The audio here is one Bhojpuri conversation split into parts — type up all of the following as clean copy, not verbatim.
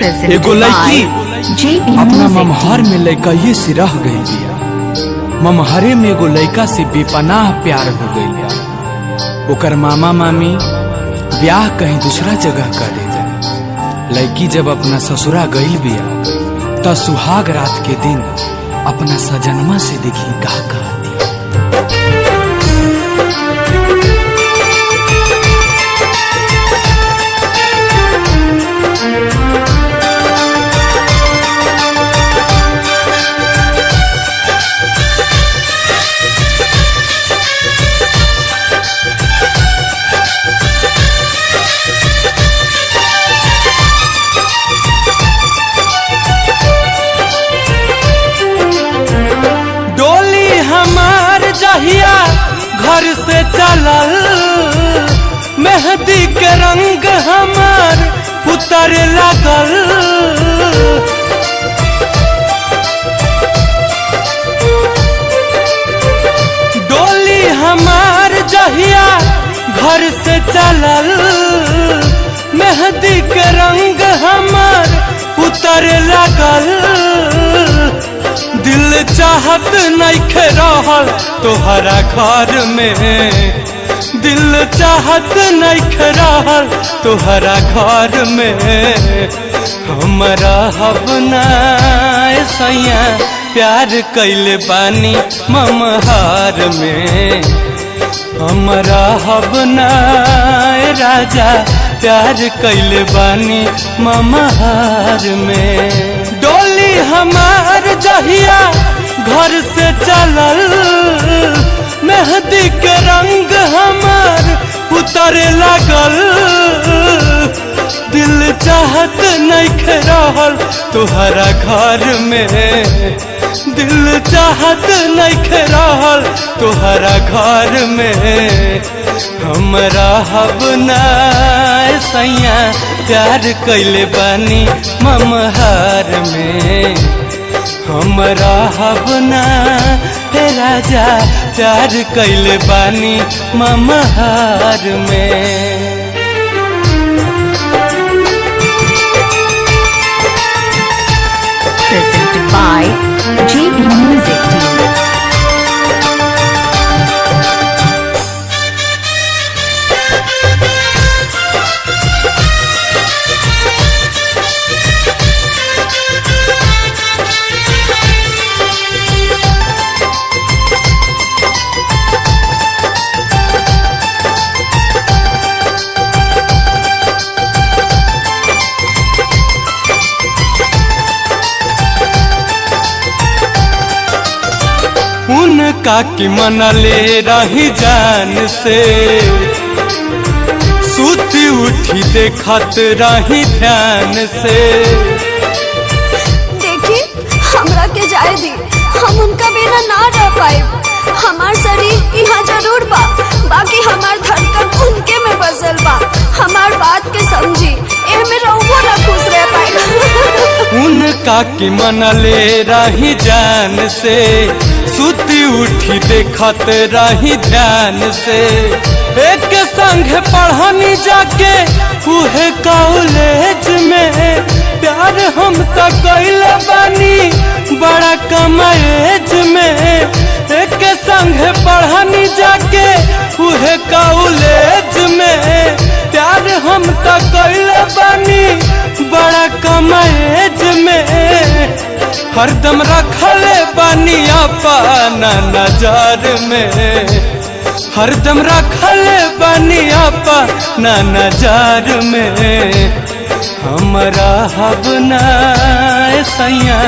एगो लड़की अपना ममहर में लड़का से रह गई बिया। ममहरे में एगो लड़का से बेपनाह प्यार हो गई बिया। ओकर मामा मामी ब्याह कहीं दूसरा जगह कर दे। लड़की जब अपना ससुरा गई बिया त सुहाग रात के दिन अपना सजनमा से देखी का घर से चलल मेहंदी के रंग हमार उतर लगल। डोली हमार जहिया घर से चलल मेहंदी के रंग हमार उतर लगल। दिल चाहत नइखे रहल तोहरा घर में, दिल चाहत नइखे रहल तोहरा घर में। हमरा हबना सैया प्यार कैले बानी ममहार में। हमरा हबना राजा प्यार कैले बानी ममहार में। डोली हमार जहिया घर से चलल मेहंदी के रंग हमार उतर लगल। दिल चाहत नइखे रहल तोहरा घर में, दिल चाहत नइखे रहल तोहरा घर में। हमरा हबना सैया प्यार कैले बानी ममहार में। हमरा हबना राजा प्यार कैले बानी ममहार में। Presented by JB Music Team. उनका की मनले रही जान से, सूती उठी देखत रही ध्यान से। देखी हमरा के जाए दी, हम उनका बिना ना रह पाए। हमार शरीर यहाँ जरूर बा, बाकी हमार धड़कन उनके में बसल बा। हमार बात के समझी, एमे रहुओ ना खुश रह पाएगा। उनका की मनले रही जान से, सूती उठी देखत रही ध्यान से। एक संग पढ़नी जाके उहे कॉलेज में, प्यार हम तो कैले बानी बड़ा कम एज में। एक संग पढ़नी जाके उहे कॉलेज में, प्यार हम तो कैले बानी बड़ा कम एज में। हरदम रखले बानी अपना नजर में, हरदम रखले बानी अपना नजर में। हमरा हबना सैया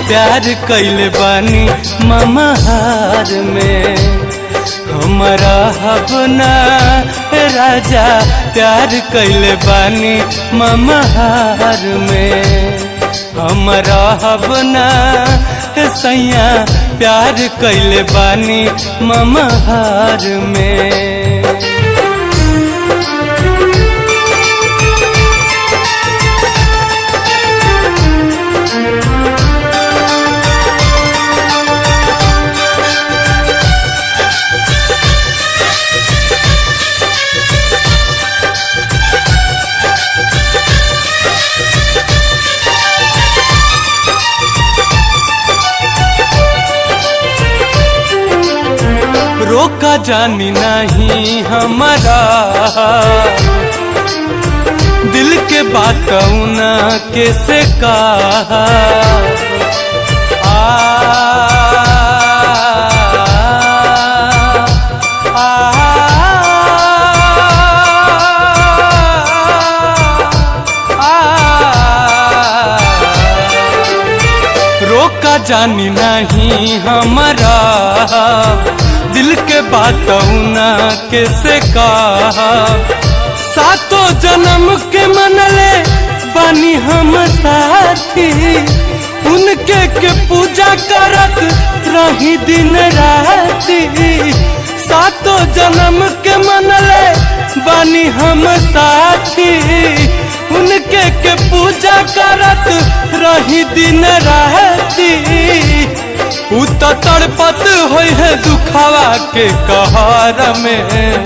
प्यार कैले बानी ममहार में। हमरा हबना राजा प्यार कैले बानी ममहार में। हमरा हबना सैया प्यार कैले बानी ममहार में। रोका जानी नहीं हमारा दिल के बात ना कैसे कहा रोका जानी नहीं हमारा दिल के बात ना कैसे कहा सातों जन्म के मनले बानी हम साथी उनके के पूजा करत रही दिन राती सातों जन्म के मनले बानी हम साथी उनके के पूजा करत रही दिन राती उ तो तड़पत होई है दुखावा के कहर में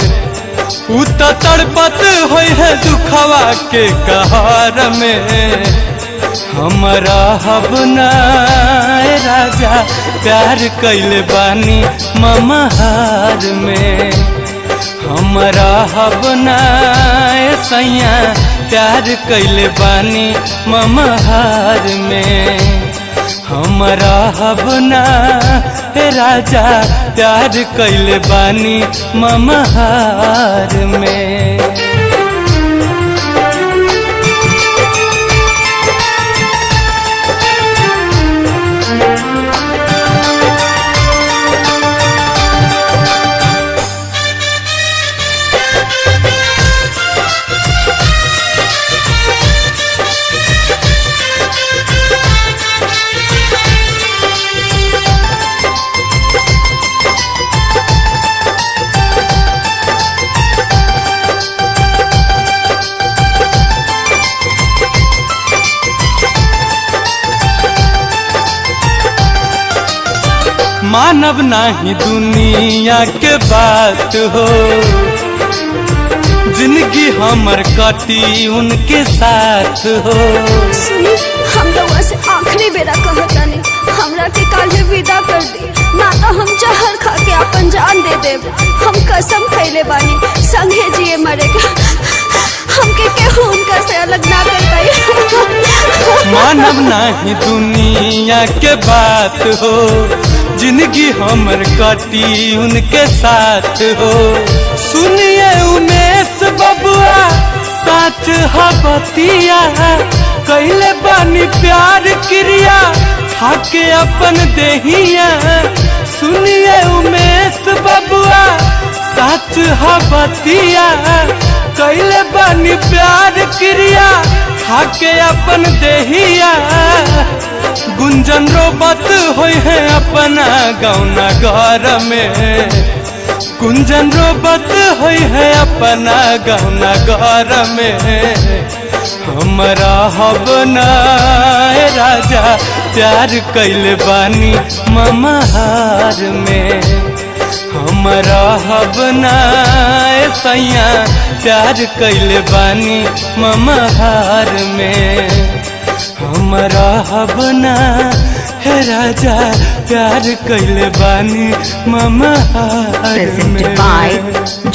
उ तो तड़पत होई है दुखावा के कहर में हमारा हबना राजा प्यार कैले बानी ममहार में हमारा हबना सैया प्यार कैले बानी ममहार में हमारा हबना राजा प्यार कैले बानी ममहार में मानव नहीं दुनिया के बात हो जिंदगी हमर कटी उनके साथ हो सुनी हम लोग से आखिरी बेरा कहतानी हमरा के काल्हे विदा कर दी ना तो हम जहर खा के अपन जान दे देब हम कसम खैले बानी संगे जिए मरे के हमके केहू उनका से अलग ना कर पाई मानव नहीं दुनिया के बात हो जिंदगी हमर कटी उनके साथ हो सुनिए उमेश बबुआ साच हबतिया कैले बानी प्यार क्रिया खाके अपन देहिया सुनिए उमेश बबुआ साच हबतिया कैले बानी प्यार क्रिया खाके अपन देहिया गुंजन रोबत होई है अपना गौना घर में गुंजन रोबत होई है अपना गौना घर में हमारा हबना राजा प्यार कैले बानी ममहार में हमारा हबना सैया प्यार कैले बानी ममहार में हमारा हबना है राजा प्यार कैले बानी ममहार में Presented by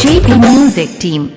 JP Music Team.